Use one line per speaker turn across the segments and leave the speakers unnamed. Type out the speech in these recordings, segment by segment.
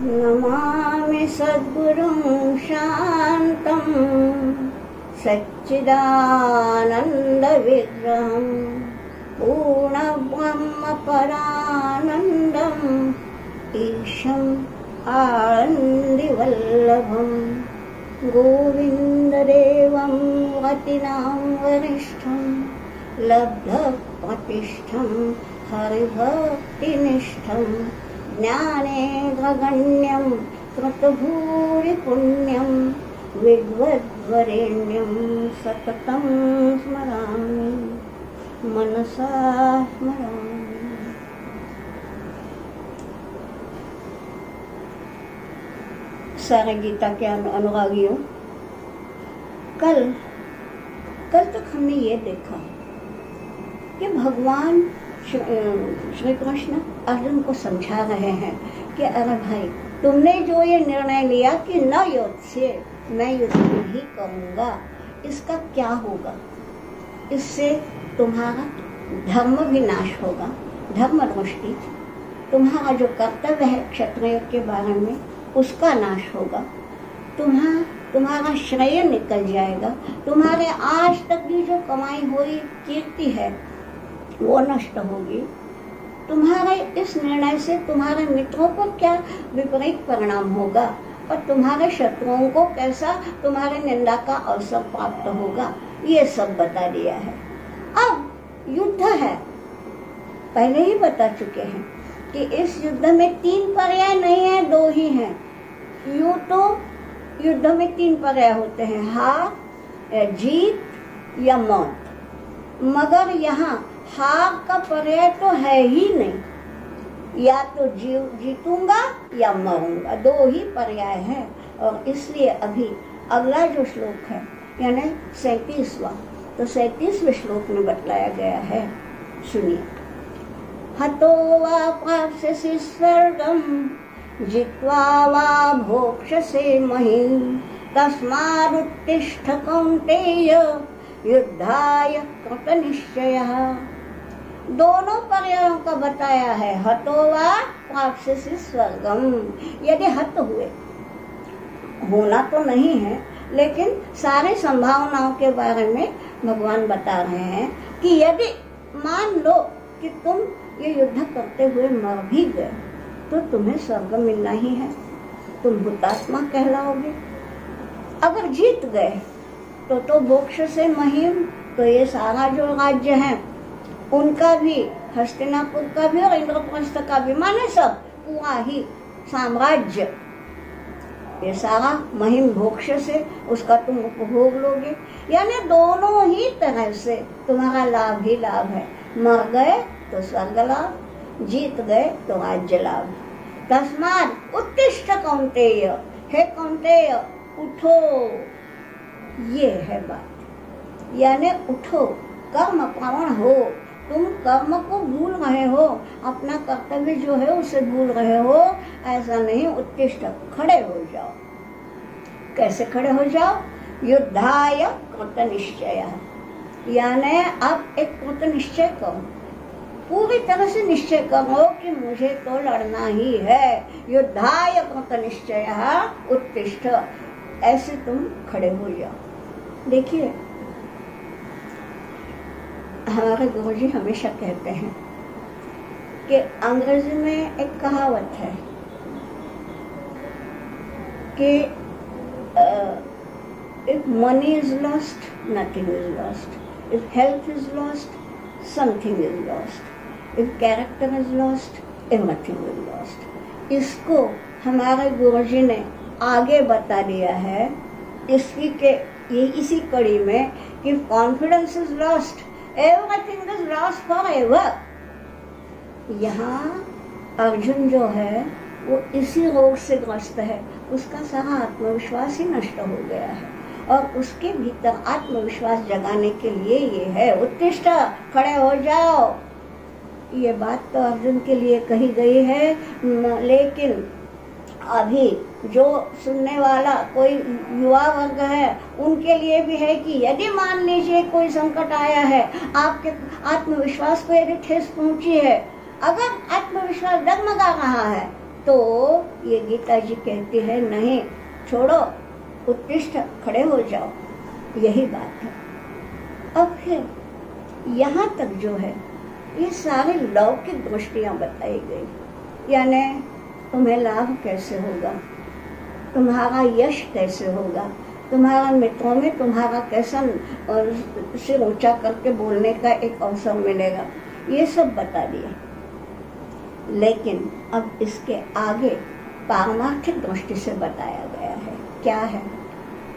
नमामि सद्गुरुं शान्तं सच्चिदानन्दविग्रहं पूर्णब्रह्मपरानन्दम् ईशम् आनन्दिवल्लभं गोविन्ददेवं गतिनां वरिष्ठं लब्धप्रतिष्ठं हरिभक्तिनिष्ठं ज्ञानेन्द्रगण्यं कृतभूरिपुण्यं विद्वद्वरेण्यं सततं स्मरामि मनसा स्मरामि। सारे गीता के अनुरागियों, कल तक हमने ये देखा कि भगवान श्री कृष्ण अर्जुन को समझा रहे हैं कि अरे भाई, तुमने जो ये निर्णय लिया कि न युद्ध से, मैं युद्ध नहीं करूँगा, इसका क्या होगा? इससे तुम्हारा धर्म भी नाश होगा, धर्म दृष्टि, तुम्हारा जो कर्तव्य है क्षत्रिय के बारे में उसका नाश होगा, तुम्हारा श्रेय निकल जाएगा, तुम्हारे आज तक की जो कमाई हुई कीर्ति है वो नष्ट होगी। तुम्हारे इस निर्णय से तुम्हारे मित्रों पर क्या विपरीत परिणाम होगा और तुम्हारे शत्रुओं को कैसा तुम्हारे निंदा का अवसर प्राप्त होगा, ये सब बता दिया है। अब युद्ध है, पहले ही बता चुके हैं कि इस युद्ध में 3 पर्याय नहीं है, 2 ही हैं। यूं तो युद्ध में 3 पर्याय होते हैं, हार, जीत या मौत, मगर यहाँ हार का पर्याय तो है ही नहीं, या तो जीतूंगा या मरूंगा, 2 ही पर्याय है। और इसलिए अभी अगला जो श्लोक है यानी 37वां, तो 37वें श्लोक में बतलाया गया है, सुनिए। हतो वा प्राप्स्यसि स्वर्गं जित्वा वा भोक्ष्यसे महीम् तस्मादुत्तिष्ठ कौन्तेय युद्धाय कृतनिश्चयः। दोनों पर्यायों का बताया है। हतो वा प्राप्स्यसि स्वर्गम, यदि हत हुए, होना तो नहीं है लेकिन सारे संभावनाओं के बारे में भगवान बता रहे हैं कि यदि मान लो कि तुम ये युद्ध करते हुए मर भी गए तो तुम्हें स्वर्ग मिलना ही है, तुम हुतात्मा कहलाओगे। अगर जीत गए तो मोक्ष से महीम, तो ये सारा जो राज्य है उनका भी, हस्तिनापुर का भी और इंद्रप्रस्थ का भी, माने सब पूरा ही साम्राज्य, ये सारा महिम मोक्ष से उसका तुम उपभोग लोगे। यानी दोनों ही तरह से तुम्हारा लाभ ही लाभ है। मर गए तो स्वर्ग लाभ, जीत गए तो राज्य लाभ। तस्मात् उत्तिष्ठ कौन्तेय, हे कौन्तेय उठो, ये है बात। यानी उठो, कर्म प्रवण हो, तुम कर्म को भूल रहे हो, अपना कर्तव्य जो है उसे भूल रहे हो, ऐसा नहीं। उत्तिष्ठ, खड़े हो जाओ। कैसे खड़े हो जाओ? युद्धाय कृतनिश्चयः, यानी अब एक कृतनिश्चय करो, पूरी तरह से निश्चय करो कि मुझे तो लड़ना ही है। युद्धाय कृतनिश्चयः उत्तिष्ठ, ऐसे तुम खड़े हो जाओ। देखिए, हमारे गुरुजी हमेशा कहते हैं कि अंग्रेजी में एक कहावत है कि if money is lost, nothing is lost. If health is lost, something is lost. If character is lost, everything is lost. इसको हमारे गुरुजी ने आगे बता दिया है इसी कड़ी में कि confidence is lost, everything is lost forever। यहाँ अर्जुन जो है वो इसी रोग से ग्रस्त है, उसका सारा आत्मविश्वास ही नष्ट हो गया है और उसके भीतर आत्मविश्वास जगाने के लिए ये है, उत्तिष्ठ, खड़े हो जाओ। ये बात तो अर्जुन के लिए कही गई है, लेकिन अभी जो सुनने वाला कोई युवा वर्ग है उनके लिए भी है कि यदि मान लीजिए कोई संकट आया है, आपके आत्मविश्वास को यदि ठेस पहुंची है, अगर आत्मविश्वास डगमगा रहा है तो ये गीता जी कहती है नहीं, छोड़ो, उत्तिष्ठ, खड़े हो जाओ, यही बात है। अब फिर यहाँ तक जो है ये सारी लौकिक दृष्टियाँ बताई गई, यानी तुम्हें लाभ कैसे होगा, तुम्हारा यश कैसे होगा, तुम्हारा मित्रों में तुम्हारा कैसा सिर ऊंचा करके बोलने का एक अवसर मिलेगा, ये सब बता दिया। लेकिन अब इसके आगे पारमार्थिक दृष्टि से बताया गया है। क्या है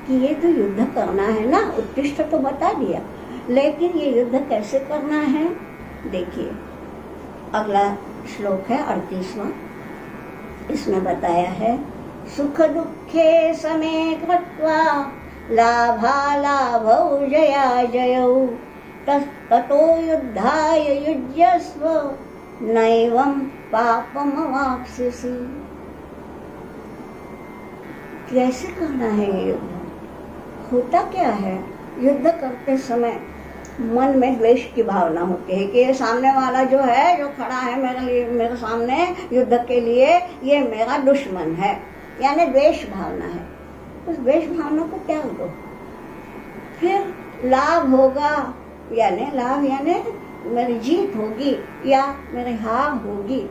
कि ये तो युद्ध करना है ना, उत्तिष्ठ तो बता दिया, लेकिन ये युद्ध कैसे करना है देखिए। अगला श्लोक है 38वां, इसमें बताया है सुख दुखे समे कृत्वा लाभालाभौ जया जयौ ततो युद्धाय युज्यस्व नैवं पापमवाप्स्यसि। कैसे करना है ये युद्ध? होता क्या है, युद्ध करते समय मन में द्वेष की भावना होती है कि ये सामने वाला जो है, जो खड़ा है मेरे सामने युद्ध के लिए, ये मेरा दुश्मन है, यानी द्वेष भावना है। उस द्वेष भावना को त्याग दो, फिर लाभ होगा, यानी लाभ यानी मेरी जीत होगी या मेरी हार होगी,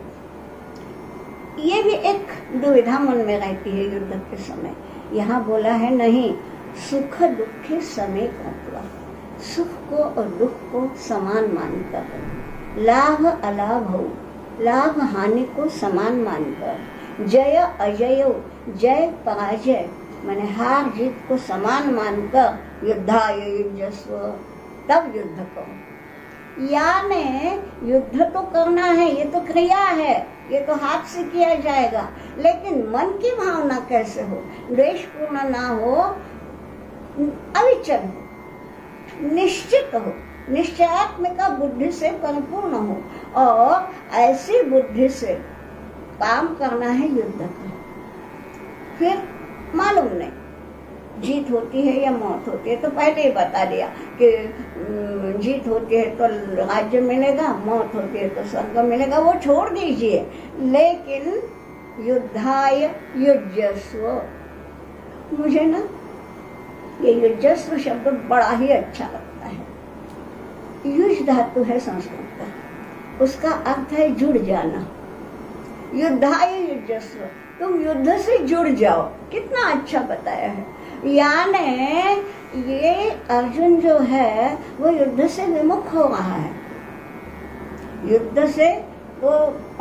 ये भी एक दुविधा मन में रहती है युद्ध के समय। यहाँ बोला है नहीं, सुख दुख समय कृत्वा, सुख को और दुख को समान मानकर, लाभ अलाभ हो, लाभ हानि को समान मानकर, जय अजय, जय पराजय माने हार जीत को समान मानकर युद्धाय युज्यस्व, तब युद्ध करो। यानी युद्ध तो करना है, ये तो क्रिया है, ये तो हाथ से किया जाएगा, लेकिन मन की भावना कैसे हो, द्वेषपूर्ण ना हो, अविचल हो, निश्चित हो, निश्चयात्मक बुद्धि से परिपूर्ण हो, और ऐसी बुद्धि से काम करना है युद्ध का। फिर मालूम नहीं जीत होती है या मौत होती है, तो पहले ही बता दिया कि जीत होती है तो राज्य मिलेगा, मौत होती है तो स्वर्ग मिलेगा, वो छोड़ दीजिए। लेकिन युद्धाय युज्यस्व, मुझे ना ये युज्यस्व शब्द बड़ा ही अच्छा लगता है। युज धातु है संस्कृत का, उसका अर्थ है जुड़ जाना। युद्धाय युज्यस्व, तुम युद्ध से जुड़ जाओ, कितना अच्छा बताया है। यानी ये अर्जुन जो है वो युद्ध से विमुख हो रहा है, युद्ध से वो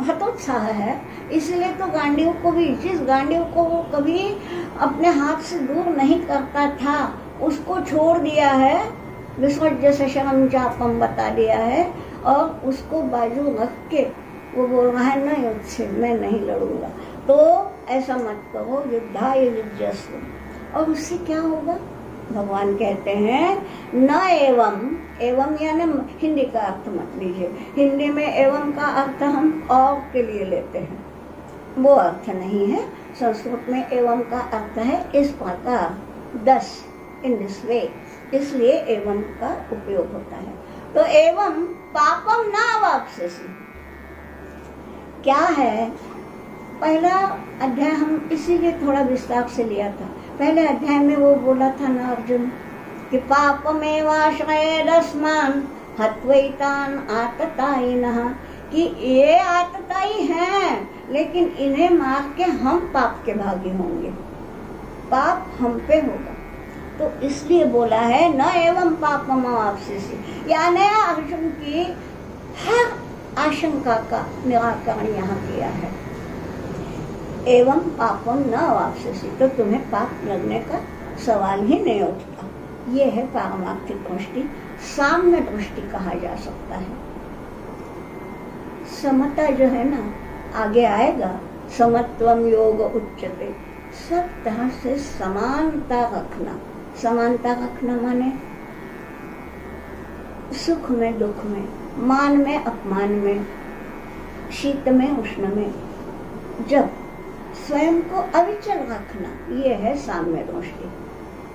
हतोत्साह है, इसलिए तो गांडीव को भी, जिस गांडीव को वो कभी अपने हाथ से दूर नहीं करता था, उसको छोड़ दिया है, विसर्ज्य से शरम चापम बता दिया है, और उसको बाजू रख के वो बोल रहा है नहीं, उससे मैं नहीं लड़ूंगा। तो ऐसा मत करो, युद्धाय युज्यस्व। और उससे क्या होगा, भगवान कहते हैं न एवं, एवं यानी हिंदी का अर्थ मत लीजिए, हिंदी में एवं का अर्थ हम और के लिए लेते हैं, वो अर्थ नहीं है। संस्कृत में एवं का अर्थ है इस प्रकार, दस, इन दिस वे, इसलिए एवं का उपयोग होता है। तो एवं पापम न वाप्स्यसि, क्या है, पहला अध्याय हम इसीलिए थोड़ा विस्तार से लिया था। पहले अध्याय में वो बोला था ना अर्जुन कि पापमेवाश्रयेदस्मान् हत्वैतान् आततायिनः, कि ये आततायी हैं, लेकिन इन्हें मार के हम पाप के भागी होंगे, पाप हम पे होगा। तो इसलिए बोला है न एवं पापमवाप्स्यसि, यानी अर्जुन की हर आशंका का निराकरण यहाँ किया है। एवं पापम न वाप्स्यसि, तो तुम्हें पाप लगने का सवाल ही नहीं उठता। ये है पारमार्थिक दृष्टि, साम्य दृष्टि कहा जा सकता है। समता जो है ना, आगे आएगा, समत्वम योग उच्यते, सब तरह से समानता रखना। समानता रखना माने सुख में दुख में, मान में अपमान में, शीत में उष्ण में, जब स्वयं को अविचल रखना, ये है साम्य दृष्टि।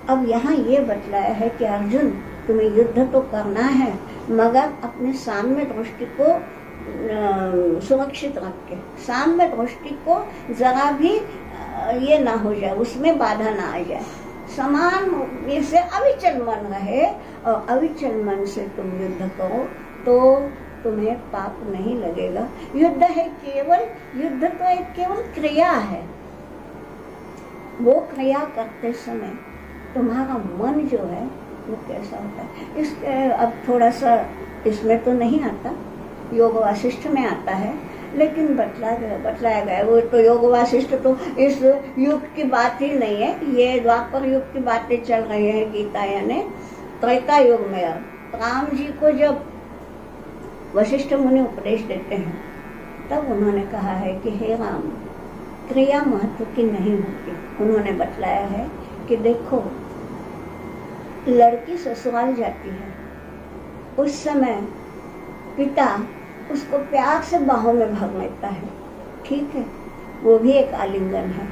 अब यहाँ ये बतलाया है कि अर्जुन तुम्हें युद्ध तो करना है, मगर अपने साम्य दृष्टि को सुरक्षित रख के, साम्य दृष्टि को जरा भी ये ना हो जाए, उसमें बाधा ना आ जाए, समान से अविचल मन रहे, और अविचल मन से तुम युद्ध करो तो तुम्हें पाप नहीं लगेगा। युद्ध है केवल, युद्ध तो एक केवल क्रिया है। वो क्रिया करते समय तुम्हारा मन जो है वो कैसा होता है, इस अब थोड़ा सा इसमें तो नहीं आता, योग वासिष्ठ में आता है, लेकिन बतलाया गया। वो तो योग वासिष्ठ तो इस युग की बात ही नहीं है, ये द्वापर युग की बातें चल रही है गीता, यानी त्रेता युग में। राम जी को जब वशिष्ठ मुनि उपदेश देते हैं तब उन्होंने कहा है कि हे राम, क्रिया महत्व की नहीं होती। उन्होंने बतलाया है कि देखो, लड़की ससुराल जाती है, उस समय पिता उसको प्यार से बाहों में भर लेता है, ठीक है, वो भी एक आलिंगन है।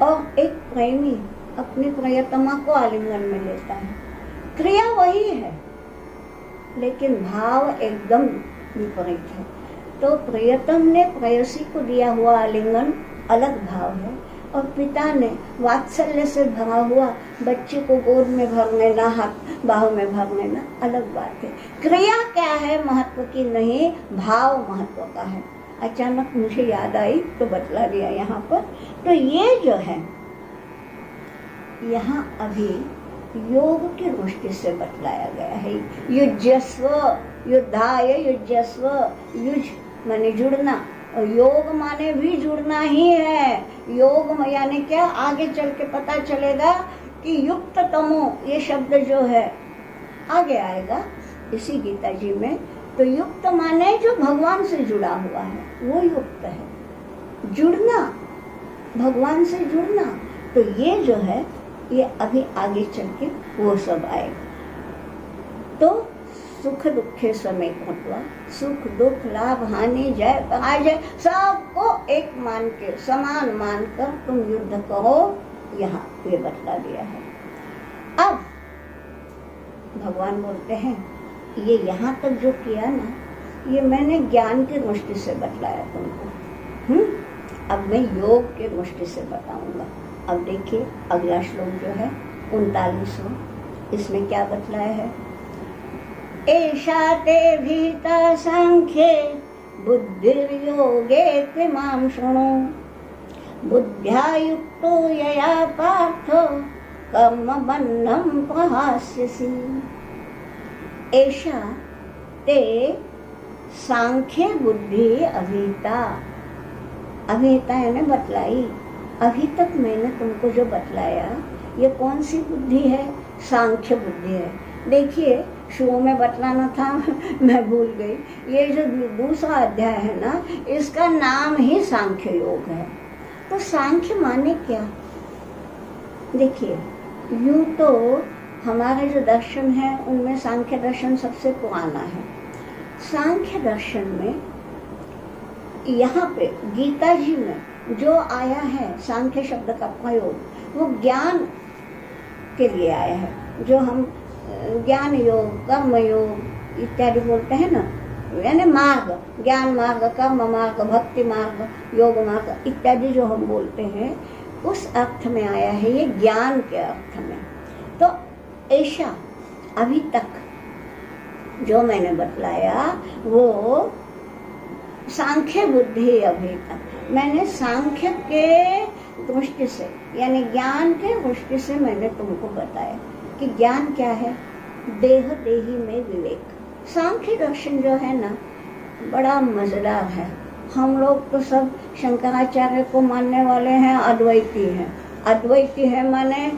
और एक प्रेमी अपनी प्रियतमा को आलिंगन में लेता है, क्रिया वही है लेकिन भाव एकदम विपरीत है। तो प्रियतम ने प्रेयसी को दिया हुआ आलिंगन अलग भाव है, और पिता ने वात्सल्य से भरा हुआ बच्चे को गोद में भर लेना, हाथ बाहों में भर लेना अलग बात है। क्रिया क्या है महत्व की नहीं, भाव महत्व का है। अचानक मुझे याद आई तो बतला दिया यहाँ पर। तो ये जो है यहाँ अभी योग की दृष्टि से बतलाया गया है। युज्यस्व, युद्धाय युज्यस्व, युज माने जुड़ना, और योग माने भी जुड़ना ही है। योग यानी क्या, आगे चल के पता चलेगा कि युक्त तमो ये शब्द जो है आगे आएगा इसी गीता जी में। तो युक्त माने जो भगवान से जुड़ा हुआ है वो युक्त है, जुड़ना, भगवान से जुड़ना। तो ये जो है ये अभी आगे चल के वो सब आएगा। तो सुख दुखे समय कृत्वा, सुख दुख लाभ हानि जय पराजय सबको एक मान के, समान मानकर तुम युद्ध करो, यहाँ ये बतला दिया है। अब भगवान बोलते हैं ये यहाँ तक जो किया ना, ये मैंने ज्ञान की दृष्टि से बतलाया तुमको। अब मैं योग के दृष्टि से बताऊंगा। अब देखिए अगला श्लोक जो है 39वां, इसमें क्या बतलाया है। एषा ते भीता सांख्ये बुद्धिर्योगे त्रिमां शृणु, बुद्ध्या युक्तो यया पार्थो कर्म बन्धं प्रहास्यसि। एषा ते सांख्य बुद्धि अभीता, अभीता यानी बतलाई। अभी तक मैंने तुमको जो बतलाया ये कौन सी बुद्धि है, सांख्य बुद्धि है। देखिए शुरू में बतलाना था मैं भूल गई। ये जो दूसरा अध्याय है ना, इसका नाम ही सांख्य योग है। तो सांख्य माने क्या, देखिए यूं तो हमारे जो दर्शन है उनमें सांख्य दर्शन सबसे पुराना है। सांख्य दर्शन में यहाँ पे गीता जी में जो आया है सांख्य शब्द का प्रयोग वो ज्ञान के लिए आया है। जो हम ज्ञान योग, कर्म योग इत्यादि बोलते हैं ना, यानी मार्ग, ज्ञान मार्ग, कर्म मार्ग, भक्ति मार्ग, योग मार्ग इत्यादि जो हम बोलते हैं उस अर्थ में आया है, ये ज्ञान के अर्थ में। तो ऐसा अभी तक जो मैंने बतलाया वो सांख्य बुद्धि। अभी तक मैंने सांख्य के दृष्टि से यानी ज्ञान के दृष्टि से मैंने तुमको बताया कि ज्ञान क्या है, देह देही में विवेक। सांख्य दर्शन जो है ना बड़ा मजेदार है। हम लोग तो सब शंकराचार्य को मानने वाले हैं, अद्वैती हैं। अद्वैती है माने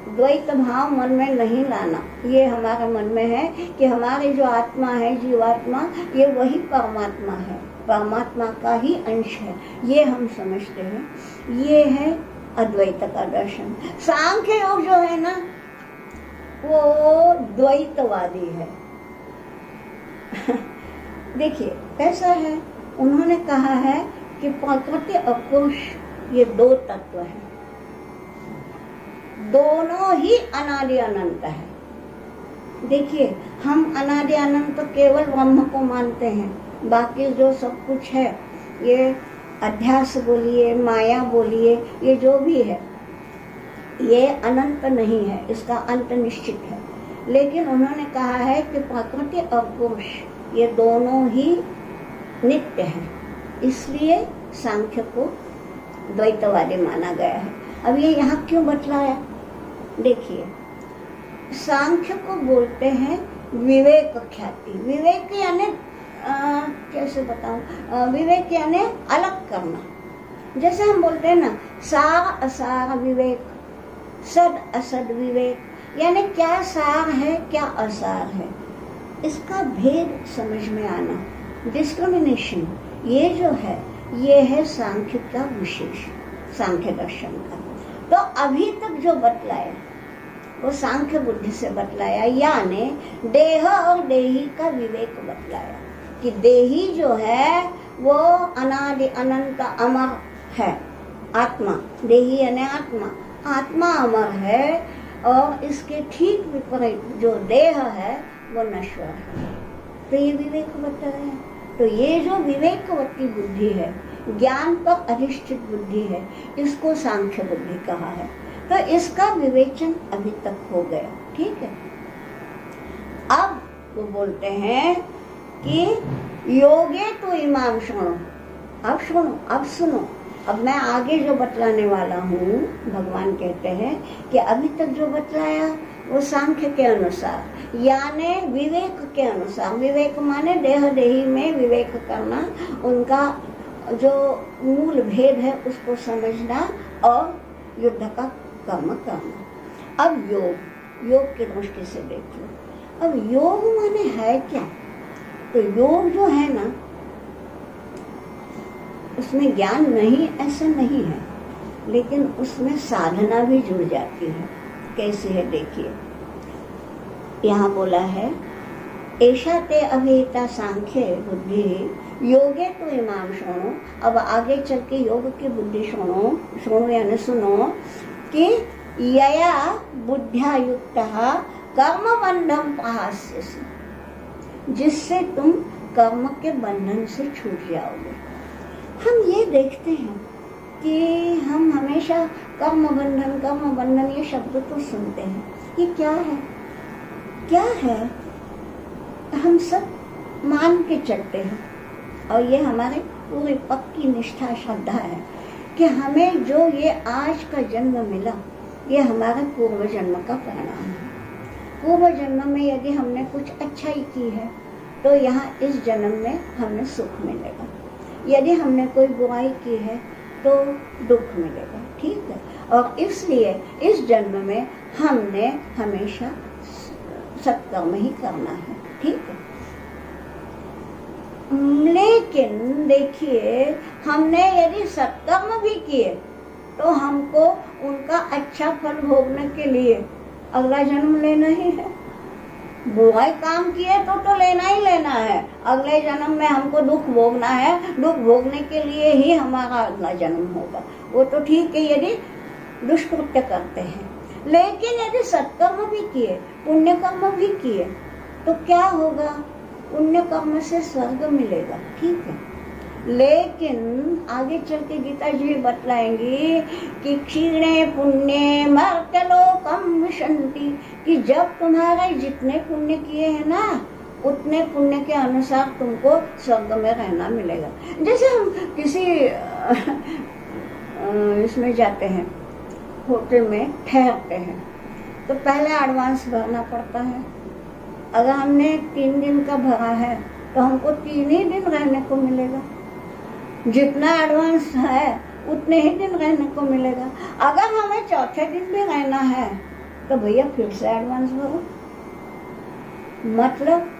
द्वैत भाव मन में नहीं लाना। ये हमारे मन में है कि हमारी जो आत्मा है, जीवात्मा, ये वही परमात्मा है, परमात्मा का ही अंश है, ये हम समझते हैं। ये है अद्वैत का दर्शन। सांख्य योग जो है ना वो द्वैतवादी है। देखिए कैसा है, उन्होंने कहा है कि प्रकृति और पुरुष ये दो तत्व हैं, दोनों ही अनादि अनंत है। देखिए हम अनादि अनंत केवल ब्रह्म को मानते हैं, बाकी जो सब कुछ है, ये अध्यास बोलिए, माया बोलिए, ये जो भी है ये अनंत नहीं है, इसका अंत निश्चित है। लेकिन उन्होंने कहा है कि प्रकृति और पुरुष ये दोनों ही नित्य हैं, इसलिए सांख्य को द्वैतवादी माना गया है। अब ये यहाँ क्यों बतलाया? देखिए, सांख्य को बोलते हैं विवेक ख्याति। विवेक यानी कैसे बताऊं, विवेक यानी अलग करना। जैसे हम बोलते हैं ना, सार असार विवेक, सद असद विवेक, यानी क्या सार है क्या असार है, इसका भेद समझ में आना, डिस्क्रिमिनेशन, ये जो है ये है सांख्य का विशेष, सांख्य दर्शन का। तो अभी तक जो बतलाया वो सांख्य बुद्धि से बतलाया, यानी देह और देही का विवेक बतलाया कि देही जो है वो अनादि अनंत अमर है, आत्मा, देही यानी आत्मा, आत्मा अमर है, और इसके ठीक विपरीत जो देह है वो नश्वर है। तो ये विवेक बता रहे हैं। तो ये जो विवेकवती बुद्धि है, ज्ञान पर अधिष्ठित बुद्धि है, इसको सांख्य बुद्धि कहा है। तो इसका विवेचन अभी तक हो गया, ठीक है। अब वो बोलते हैं कि योगे तो इमाम सुनो, अब सुनो, अब सुनो, अब मैं आगे जो बतलाने वाला हूँ, भगवान कहते हैं कि अभी तक जो बतलाया वो सांख्य के अनुसार, यानी विवेक के अनुसार। विवेक माने देह देही में विवेक करना, उनका जो मूल भेद है उसको समझना और युद्ध का कर्म करना। अब योग, योग की दृष्टि से देख लो। अब योग माने है क्या? तो योग जो है ना, उसमें ज्ञान नहीं ऐसा नहीं है, लेकिन उसमें साधना भी जुड़ जाती है। कैसी है देखिए, यहाँ बोला है ऐशा ते अभेता सांख्य बुद्धि योगे तो इमाम सुनो। अब आगे चल के योग की बुद्धि सुनो, सुनो यानी सुनो कि यया बुद्ध्या युक्तः कर्म बंधम प्रहास्यसि, जिससे तुम कर्म के बंधन से छूट जाओगे। हम ये देखते हैं कि हम हमेशा कर्म बंधन ये शब्द तो सुनते हैं, ये क्या है, क्या है? हम सब मान के चलते हैं, और ये हमारे पूरी पक्की निष्ठा श्रद्धा है कि हमें जो ये आज का जन्म मिला, ये हमारे पूर्व जन्म का परिणाम है। पूर्व जन्म में यदि हमने कुछ अच्छाई की है तो यहाँ इस जन्म में हमें सुख मिलेगा, यदि हमने कोई बुराई की है तो दुख मिलेगा, ठीक है। और इसलिए इस जन्म में हमने हमेशा सत्कर्म ही करना है, ठीक है। लेकिन देखिए, हमने यदि सत्कर्म भी किए तो हमको उनका अच्छा फल भोगने के लिए अगला जन्म लेना ही है। बुराई काम किए तो लेना ही लेना है, अगले जन्म में हमको दुख भोगना है, दुख भोगने के लिए ही हमारा अगला जन्म होगा। वो तो ठीक है यदि दुष्कृत्य करते हैं, लेकिन यदि सत्कर्म भी किए, पुण्य कर्म भी किए तो क्या होगा? पुण्य कर्म से स्वर्ग मिलेगा, ठीक है। लेकिन आगे चल के गीता जी बतलाएंगी कि क्षीणे पुण्य मर्त्यलोकम विशन्ति, कि जब तुम्हारे जितने पुण्य किए हैं ना, उतने पुण्य के अनुसार तुमको स्वर्ग में रहना मिलेगा। जैसे हम किसी इसमें जाते हैं, होटल में ठहरते हैं, तो पहले एडवांस भरना पड़ता है। अगर हमने 3 दिन का भरा है तो हमको 3 ही दिन रहने को मिलेगा, जितना एडवांस है उतने ही दिन रहने को मिलेगा। अगर हमें चौथे दिन भी रहना है तो भैया फिर से एडवांस भरो। मतलब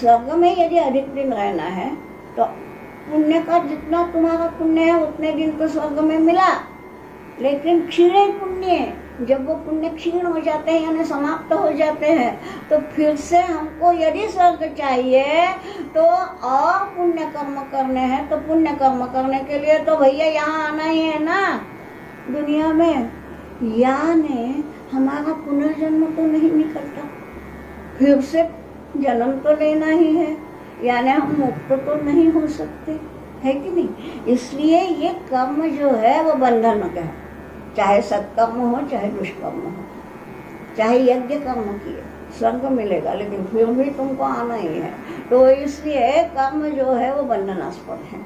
स्वर्ग में यदि अधिक दिन रहना है तो पुण्य का जितना तुम्हारा पुण्य है उतने दिन तो स्वर्ग में मिला, लेकिन क्षीणे पुण्य, जब वो पुण्य क्षीण हो जाते हैं यानी समाप्त हो जाते हैं, तो फिर से हमको यदि स्वर्ग चाहिए तो और पुण्य कर्म करने हैं। तो पुण्य कर्म करने के लिए तो भैया यहाँ आना ही है ना दुनिया में, यानी हमारा पुनर्जन्म तो नहीं निकलता, फिर से जन्म तो लेना ही है। यानी हम मुक्त तो नहीं हो सकते, है कि नहीं। इसलिए ये कर्म जो है वो बंधन है, चाहे सत्कर्म हो चाहे दुष्कर्म हो, चाहे यज्ञ कर्म किए स्वर्ग मिलेगा, लेकिन फिर भी तुमको आना ही है। तो इसलिए कर्म जो है वो बंधनास्पद है।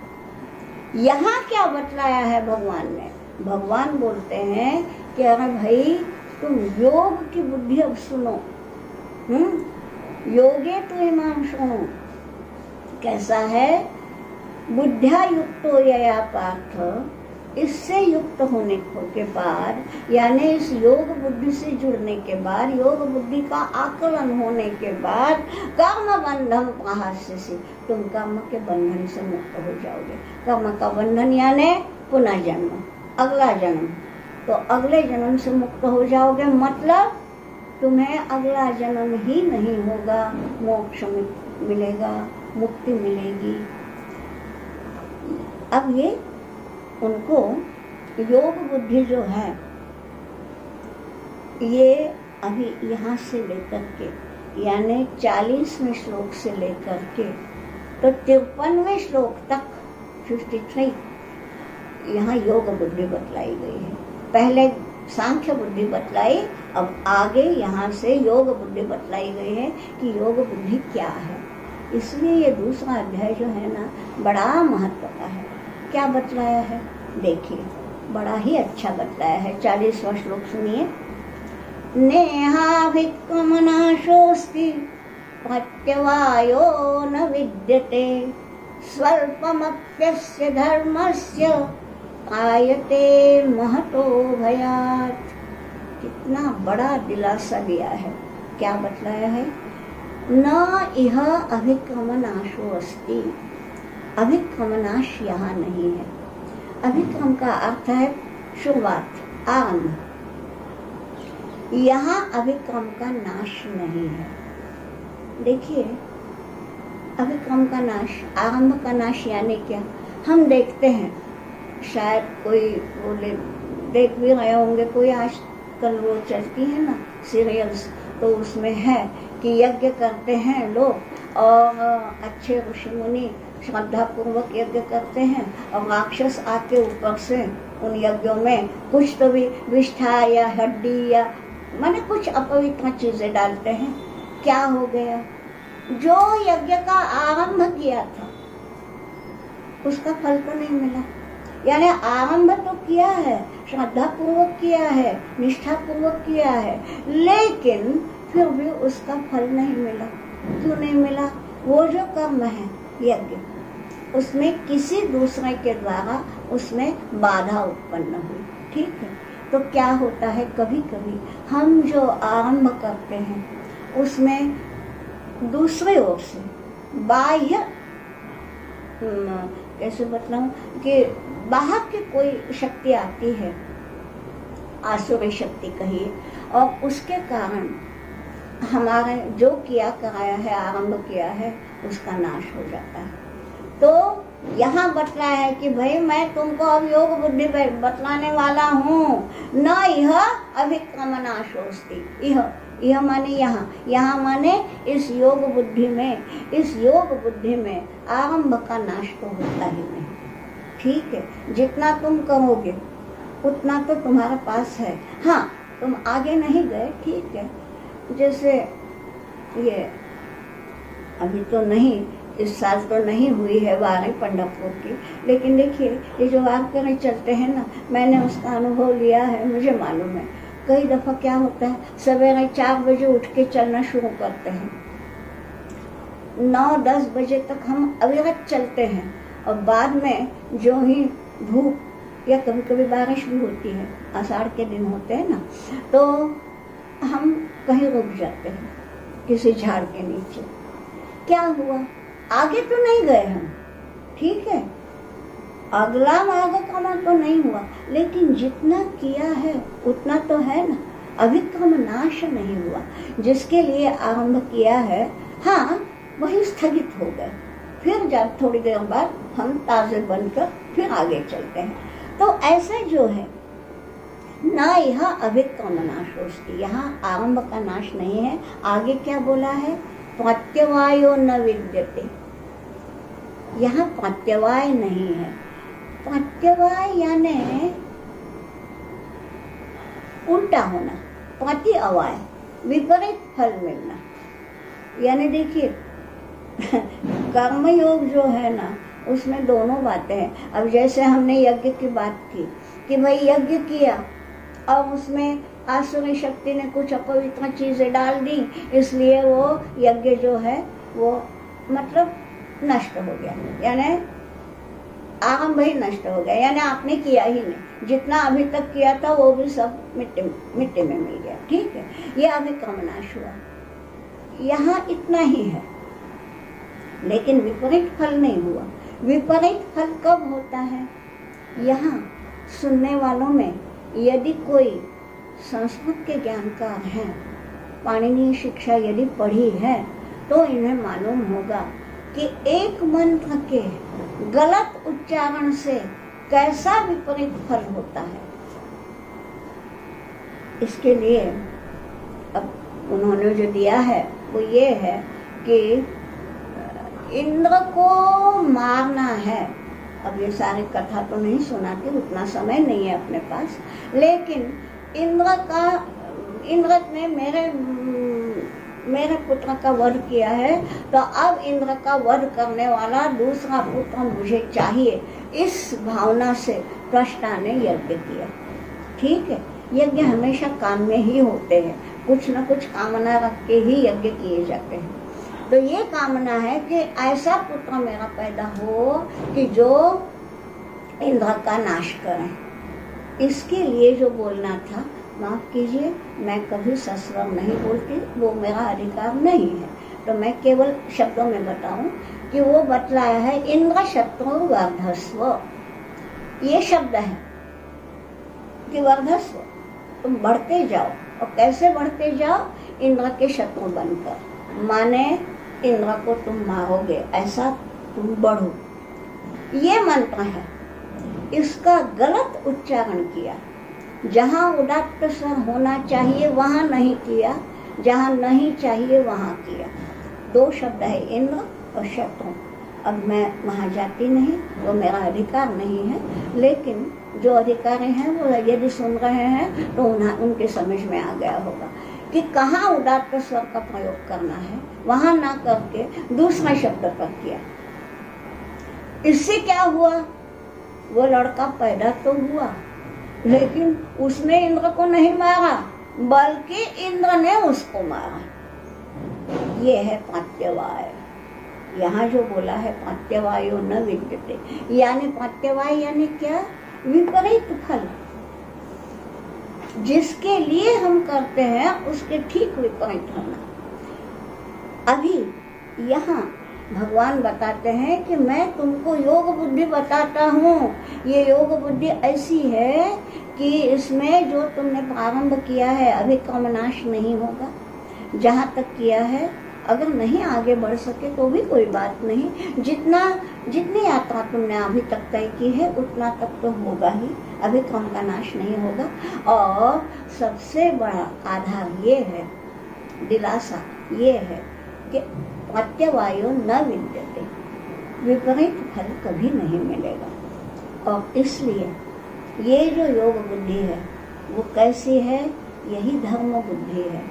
यहाँ क्या बतलाया है भगवान ने? भगवान बोलते हैं कि अरे भाई तुम योग की बुद्धि अब सुनो, योगे तो ईमान सुनो। कैसा है? बुद्धिया युक्तो यया पार्थ, इससे युक्त होने के बाद, यानी इस योग बुद्धि से जुड़ने के बाद, योग बुद्धि का आकलन होने के बाद, कर्म बंधन प्रहास्य से तुम कर्म के बंधन से मुक्त हो जाओगे। कर्म का बंधन यानी पुनः जन्म, अगला जन्म, तो अगले जन्म से मुक्त हो जाओगे। मतलब तुम्हें अगला जन्म ही नहीं होगा, मोक्ष मिलेगा, मुक्ति मिलेगी। अब ये उनको योग बुद्धि जो है, ये अभी यहाँ से लेकर के, यानी 40वें श्लोक से लेकर के तो 53वें श्लोक तक 53 यहाँ योग बुद्धि बतलाई गई है। पहले सांख्य बुद्धि बतलाई, अब आगे यहाँ से योग बुद्धि बतलाई गई है कि योग बुद्धि क्या है। इसलिए ये दूसरा अध्याय जो है ना, बड़ा महत्व का है। क्या बतलाया है देखिए, बड़ा ही अच्छा बतलाया है। 40वां श्लोक सुनिए। नेहाभिक्रमनाशोऽस्ति प्रत्यवायो न विद्यते, स्वल्पमप्यस्य धर्मस्य आयते महतो भयात्। कितना बड़ा दिलासा दिया है। क्या बतलाया है? न इह अभिक्रमनाशो अस्ति, अभिक्रमनाश यहाँ नहीं है। अभिक्रम का अर्थ है शुरुआत, आरंभ। यहाँ अभिक्रम का नाश नहीं है। देखिए, अभिक्रम का नाश, आरंभ का नाश यानी क्या? हम देखते हैं, शायद कोई बोले, देख भी रहे होंगे, कोई आजकल वो चलती है ना सीरियल्स, तो उसमें है कि यज्ञ करते हैं लोग और अच्छे ऋषि मुनि श्रद्धा पूर्वक यज्ञ करते हैं, और राक्षस आके ऊपर से उन यज्ञों में कुछ तो भी विष्ठा या हड्डी या माने कुछ अपवित्र चीजें डालते हैं। क्या हो गया? जो यज्ञ का आरंभ किया था उसका फल तो नहीं मिला। यानी आरंभ तो किया है, श्रद्धा पूर्वक किया है, निष्ठा पूर्वक किया है, लेकिन फिर भी उसका फल नहीं मिला। क्यों नहीं मिला? वो जो कर्म है यज्ञ, उसमें किसी दूसरे के द्वारा उसमें बाधा उत्पन्न हुई। ठीक है, तो क्या होता है, कभी कभी हम जो आरंभ करते हैं उसमें दूसरे ओर से बाह्य, कैसे बताऊं, कि बाहर की कोई शक्ति आती है, आसुरी शक्ति कहिए, और उसके कारण हमारे जो किया कराया है, आरंभ किया है, उसका नाश हो जाता है। तो यहाँ बतलाया है कि भाई मैं तुमको अब योग बुद्धि बतलाने वाला हूँ। न यह अभिक्रमनाशोस्ति, यह माने यहाँ माने इस योग बुद्धि में, इस योग बुद्धि में आरंभ का नाश तो होता ही नहीं। ठीक है, जितना तुम करोगे उतना तो तुम्हारे पास है। हाँ, तुम आगे नहीं गए, ठीक है। जैसे ये अभी तो नहीं, इस साल तो नहीं हुई है वारी पंढरपुर की, लेकिन देखिए ये जो वारकरी चलते हैं ना, मैंने उसका अनुभव लिया है, मुझे मालूम है। कई दफा क्या होता है, सवेरे 4 बजे उठ के चलना शुरू करते हैं, 9-10 बजे तक हम अविरत चलते हैं, और बाद में जो ही धूप या कभी कभी बारिश भी होती है, आषाढ़ के दिन होते हैं ना, तो हम कहीं रुक जाते हैं किसी झाड़ के नीचे। क्या हुआ? आगे तो नहीं गए हम, ठीक है, अगला मार्ग क्रम तो नहीं हुआ, लेकिन जितना किया है उतना तो है ना, अभिक्रम नाश नहीं हुआ। जिसके लिए आरंभ किया है, हाँ, वही स्थगित हो गए। फिर जब थोड़ी देर बाद हम ताजे बनकर फिर आगे चलते हैं। तो ऐसे जो है ना, यह अभिक्रम नाश होती, यहाँ आरंभ का नाश नहीं है। आगे क्या बोला है? प्रत्यवायो न विद्यते, यहाँ प्रत्यवाय नहीं है। प्रत्यवाय यानी उल्टा होना, प्रति अवाय विपरीत फल मिलना। यानी देखिए कर्म योग जो है ना, उसमें दोनों बातें हैं। अब जैसे हमने यज्ञ की बात की कि भाई यज्ञ किया और उसमें आसुरी शक्ति ने कुछ अपवित्र चीजें डाल दी, इसलिए वो यज्ञ जो है वो मतलब नष्ट हो गया, यानी आरंभ ही नष्ट हो गया, यानी आपने किया ही नहीं, जितना अभी तक किया था वो भी सब मिट्टी में मिल गया। ठीक है, ये अभिक्रम नाश हुआ। यहाँ इतना ही है, लेकिन विपरीत फल नहीं हुआ। विपरीत फल कब होता है? यहाँ सुनने वालों में यदि कोई संस्कृत के ज्ञानकार है, पाणिनीय शिक्षा यदि पढ़ी है, तो इन्हें मालूम होगा कि एक मंत्र के गलत उच्चारण से कैसा विपरीत फल होता है। इसके लिए अब उन्होंने जो दिया है वो ये है कि इंद्र को मारना है। अब ये सारी कथा तो नहीं सुनाती, उतना समय नहीं है अपने पास, लेकिन इंद्र ने मेरे पुत्र का वध किया है, तो अब इंद्र का वध करने वाला दूसरा पुत्र मुझे चाहिए, इस भावना से त्वष्टा ने यज्ञ किया। ठीक है, यज्ञ हमेशा काम में ही होते हैं, कुछ न कुछ कामना रख के ही यज्ञ किए जाते हैं। तो ये कामना है कि ऐसा पुत्र मेरा पैदा हो कि जो इंद्र का नाश करे। इसके लिए जो बोलना था, माफ कीजिए मैं कभी सस्वर नहीं बोलती, वो मेरा अधिकार नहीं है, तो मैं केवल शब्दों में बताऊं कि वो बतलाया है इंद्र शत्रु वर्धस्व। ये शब्द है कि वर्धस्व, तुम बढ़ते जाओ। और कैसे बढ़ते जाओ? इंद्र के शत्रु बनकर, माने इंद्र को तुम मारोगे, ऐसा तुम बढ़ो। ये मंत्र है, इसका गलत उच्चारण किया। जहाँ उदात्त स्वर होना चाहिए वहाँ नहीं किया, जहाँ नहीं चाहिए वहाँ किया। दो शब्द है, इंद्र और शत्रु। अब मैं वहाँ जाती नहीं, वो मेरा अधिकार नहीं है, लेकिन जो अधिकारी हैं वो यदि सुन रहे हैं तो उनके समझ में आ गया होगा कि कहाँ उदात्त स्वर का प्रयोग करना है, वहाँ ना करके दूसरा शब्द पर किया। इससे क्या हुआ? वो लड़का पैदा तो हुआ, लेकिन उसने इंद्र को नहीं मारा, बल्कि इंद्र ने उसको मारा। ये है प्रत्यवाय। यहाँ जो बोला है प्रत्यवायो न विद्यते, यानी प्रत्यवाय यानी क्या? विपरीत फल। जिसके लिए हम करते हैं उसके ठीक विपरीत होना। अभी यहाँ भगवान बताते हैं कि मैं तुमको योग बुद्धि बताता हूँ। ये योग बुद्धि ऐसी है कि इसमें जो तुमने प्रारंभ किया है अभी क्रम नाश नहीं होगा। जहाँ तक किया है, अगर नहीं आगे बढ़ सके तो भी कोई बात नहीं, जितनी यात्रा तुमने अभी तक तय की है उतना तक तो होगा ही, अभी क्रम का नाश नहीं होगा। और सबसे बड़ा आधार ये है, दिलासा ये है कि प्रत्यवायो न विद्यते, विपरीत फल कभी नहीं मिलेगा। और इसलिए ये जो योग बुद्धि है वो कैसी है? यही धर्म बुद्धि है।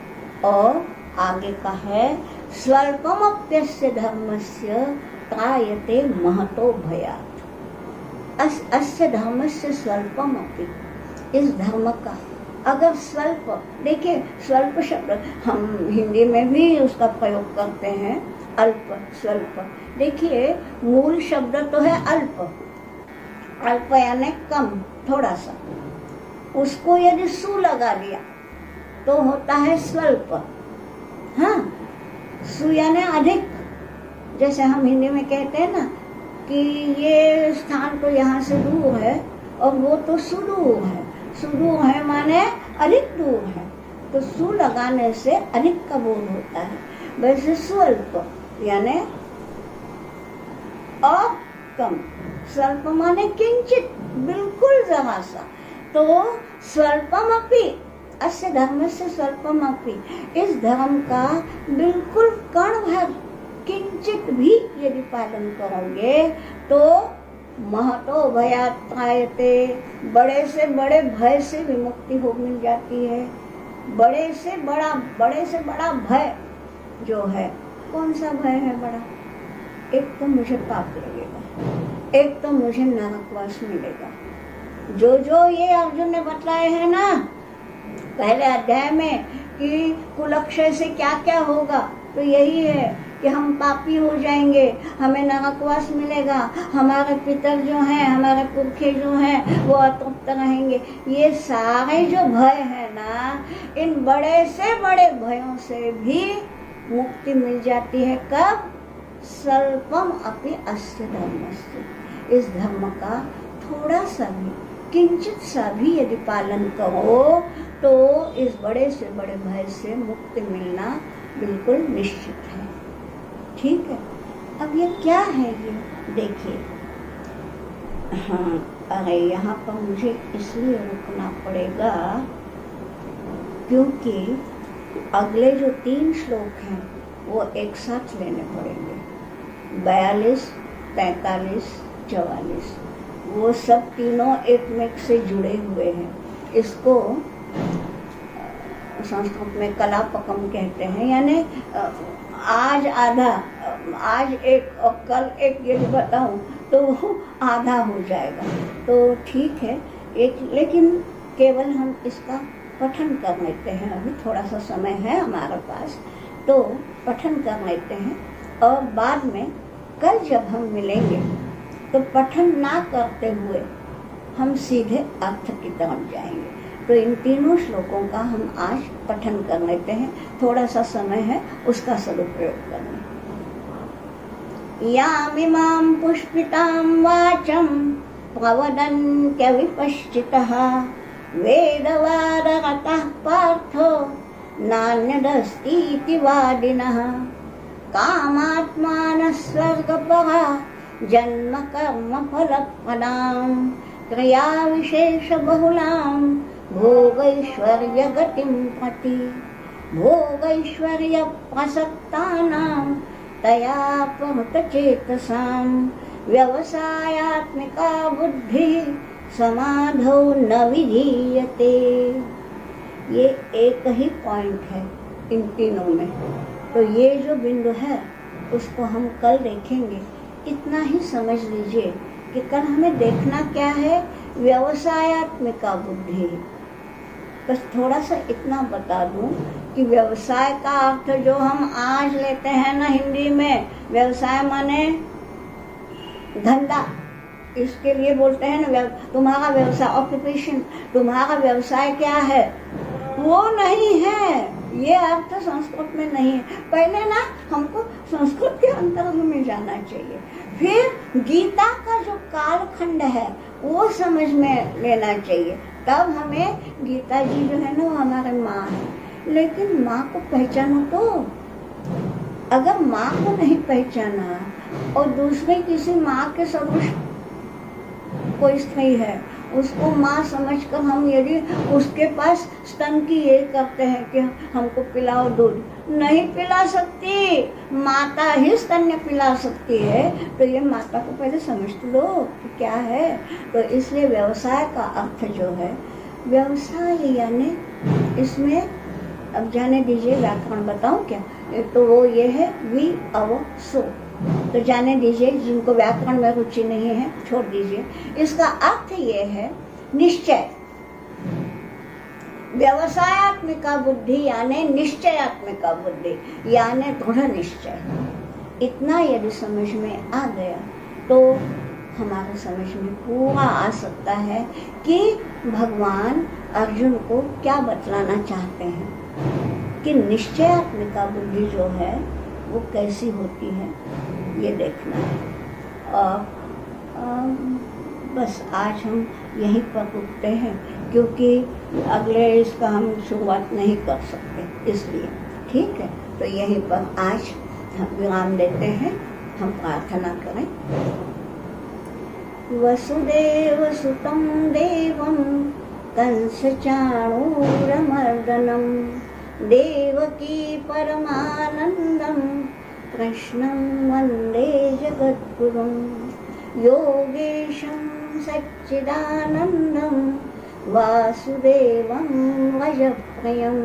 और आगे का है स्वल्पमप्यस्य धर्मस्य त्रायते महतो भयात्। अस्य धर्मस्य स्वल्पमपि, इस धर्म का अगर स्वल्प, देखिए स्वल्प शब्द हम हिंदी में भी उसका प्रयोग करते हैं, अल्प स्वल्प। देखिए मूल शब्द तो है अल्प, अल्प यानी कम, थोड़ा सा। उसको यदि सु लगा दिया तो होता है स्वल्प। हाँ, सु यानी अधिक। जैसे हम हिंदी में कहते हैं ना कि ये स्थान तो यहाँ से दूर है और वो तो सुदूर है। सुदूर है माने अधिक दूर है, तो सु लगाने से अधिक का बोध होता है। वैसे स्वल्प यानी और कम, स्वल्प माने किंचित, बिल्कुल जरा सा। तो स्वल्पमपि अस्य धर्म से स्वल्पमपि, इस धर्म का बिल्कुल कण भर किंचित भी यदि पालन करोगे तो महतो भयात्रायते, बड़े से बड़े भय से विमुक्ति हो मिल जाती है। बड़े से बड़ा भय जो है, कौन सा भय है बड़ा? एक तो मुझे पाप लगेगा, एक तो मुझे नरकवास मिलेगा। जो ये अर्जुन ने बतलाए हैं ना पहले अध्याय में कि कुलक्षय से क्या क्या होगा, तो यही है कि हम पापी हो जाएंगे, हमें नरकवास मिलेगा, हमारे पितर जो हैं, हमारे पुरखे जो हैं वो अतृप्त रहेंगे। ये सारे जो भय है ना, इन बड़े से बड़े भयों से भी मुक्ति मिल जाती है। कब? स्वल्पम अपि अस्य धर्मस्य, इस धर्म का थोड़ा सा भी, किंचित सा भी यदि पालन करो तो इस बड़े से बड़े भय से मुक्ति मिलना बिल्कुल निश्चित है। ठीक है, अब ये क्या है ये देखिए। हाँ, अरे यहाँ पर मुझे इसलिए रुकना पड़ेगा क्योंकि अगले जो 3 श्लोक हैं वो एक साथ लेने पड़ेंगे। 42, 43, 44 वो सब तीनों एक में से जुड़े हुए हैं। इसको संस्कृत में कलापकम कहते हैं, यानी आज आधा, आज एक और कल एक यदि बताऊं तो आधा हो जाएगा। तो ठीक है, लेकिन केवल हम इसका पठन कर लेते हैं। अभी थोड़ा सा समय है हमारे पास, तो पठन कर लेते हैं और बाद में कल जब हम मिलेंगे तो पठन ना करते हुए हम सीधे अर्थ की तरफ जाएंगे। तो इन तीनों श्लोकों का हम आज पठन कर लेते हैं, थोड़ा सा समय है उसका सदुपयोग करना। यामिमां पुष्पितां वाचं प्रवदन्त्य विपश्चितः वेदवादरतः पार्थो नान्यदस्तीति वादिनः कामात्मानः स्वर्गपरा जन्म कर्म फलप्रदां क्रिया विशेष बहुलां भोगैश्वर्य गतिं प्रति भोगैश्वर्य प्रसक्तानां तया प्रमुतचेतसां व्यवसायात्मिका बुद्धिः समाधौ न विधीयते। ये एक ही पॉइंट है इन तीनों में। तो ये जो बिंदु है उसको हम कल देखेंगे। इतना ही समझ लीजिए कि कल हमें देखना क्या है, व्यवसायात्मिका बुद्धि। बस थोड़ा सा इतना बता दूं कि व्यवसाय का अर्थ जो हम आज लेते हैं ना हिंदी में, व्यवसाय माने धंधा, इसके लिए बोलते हैं ना तुम्हारा व्यवसाय, ऑक्यूपेशन, तुम्हारा व्यवसाय क्या है, वो नहीं है। ये अर्थ संस्कृत में नहीं है। पहले ना हमको संस्कृत के अंतर्गत में जाना चाहिए, फिर गीता का जो कालखंड है वो समझ में लेना चाहिए। तब हमें गीता जी जो है ना वो हमारे माँ है। लेकिन माँ को पहचानो तो, अगर माँ को नहीं पहचाना और दूसरे किसी माँ के सदृश कोई स्त्री है उसको माँ समझकर हम यदि उसके पास स्तन की ये करते हैं कि हमको पिलाओ दूध, नहीं पिला सकती, माता ही स्तन पिला सकती है। तो ये माता को पहले समझ लो कि क्या है। तो इसलिए व्यवसाय का अर्थ जो है, व्यवसाय यानी इसमें अब जाने दीजिए, व्याकरण बताऊं क्या, तो वो ये है वि अव सो, तो जाने दीजिए। जिनको व्याकरण में रुचि नहीं है छोड़ दीजिए। इसका अर्थ ये है निश्चय, व्यवसायात्मिका बुद्धि यानी निश्चयात्मिका बुद्धि यानी दृढ़ निश्चय। इतना यदि समझ में आ गया तो हमारे समझ में पूरा आ सकता है कि भगवान अर्जुन को क्या बतलाना चाहते हैं, कि निश्चयात्मिका बुद्धि जो है वो कैसी होती है, ये देखना है। और बस आज हम यहीं पर रुकते हैं क्योंकि अगले इसका हम शुरुआत नहीं कर सकते, इसलिए ठीक है। तो यहीं पर आज हम विराम देते हैं। हम प्रार्थना करें। वसुदेव सुतं देवं कंस चाणूरमर्दनं देवकी परमानंदं कृष्णं वन्दे जगद्गुरुं योगेशं सच्चिदानन्दं वासुदेवं वजप्रियं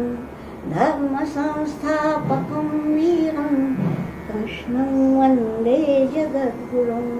धर्मसंस्थापकं वीरं कृष्णं वन्दे जगद्गुरुम्।